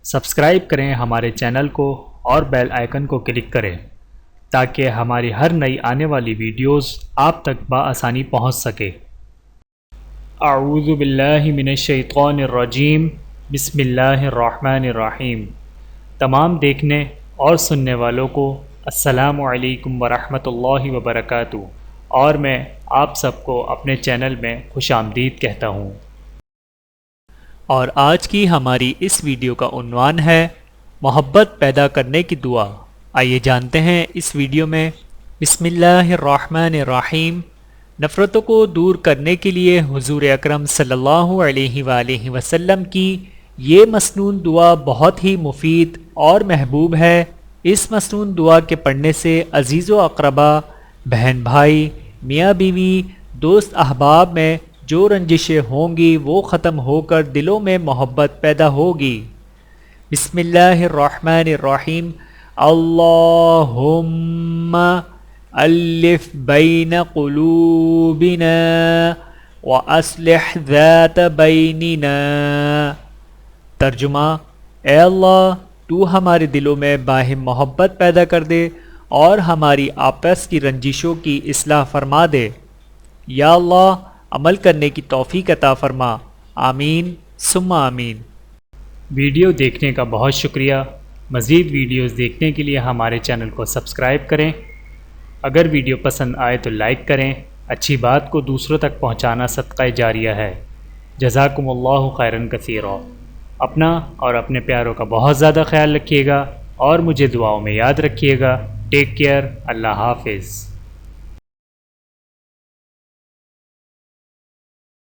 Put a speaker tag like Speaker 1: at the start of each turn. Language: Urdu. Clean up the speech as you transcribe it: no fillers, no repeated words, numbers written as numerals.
Speaker 1: سبسکرائب کریں ہمارے چینل کو اور بیل آئیکن کو کلک کریں تاکہ ہماری ہر نئی آنے والی ویڈیوز آپ تک بآسانی پہنچ سکے۔ اعوذ باللہ من الشیطان الرجیم، بسم اللہ الرحمن الرحیم۔ تمام دیکھنے اور سننے والوں کو السلام علیکم ورحمۃ اللہ وبرکاتہ، اور میں آپ سب کو اپنے چینل میں خوش آمدید کہتا ہوں۔ اور آج کی ہماری اس ویڈیو کا عنوان ہے محبت پیدا کرنے کی دعا۔ آئیے جانتے ہیں اس ویڈیو میں۔ بسم اللہ الرحمن الرحیم۔ نفرتوں کو دور کرنے کے لیے حضور اکرم صلی اللہ علیہ وآلہ وسلم کی یہ مسنون دعا بہت ہی مفید اور محبوب ہے۔ اس مسنون دعا کے پڑھنے سے عزیز و اقربا، بہن بھائی، میاں بیوی، دوست احباب میں جو رنجشیں ہوں گی وہ ختم ہو کر دلوں میں محبت پیدا ہوگی۔ بسم اللہ الرحمن الرحیم۔ اللہم الف بین قلوبنا واصلح ذات بیننا۔ ترجمہ: اے اللہ، تو ہمارے دلوں میں باہم محبت پیدا کر دے اور ہماری آپس کی رنجشوں کی اصلاح فرما دے۔ یا اللہ، عمل کرنے کی توفیق عطا فرما۔ آمین ثم آمین۔ ویڈیو دیکھنے کا بہت شکریہ۔ مزید ویڈیوز دیکھنے کے لیے ہمارے چینل کو سبسکرائب کریں۔ اگر ویڈیو پسند آئے تو لائک کریں۔ اچھی بات کو دوسروں تک پہنچانا صدقہ جاریہ ہے۔ جزاکم اللہ خیرا کثیرا۔ اپنا اور اپنے پیاروں کا بہت زیادہ خیال رکھیے گا اور مجھے دعاؤں میں یاد رکھیے گا۔ Take care. اللہ حافظ۔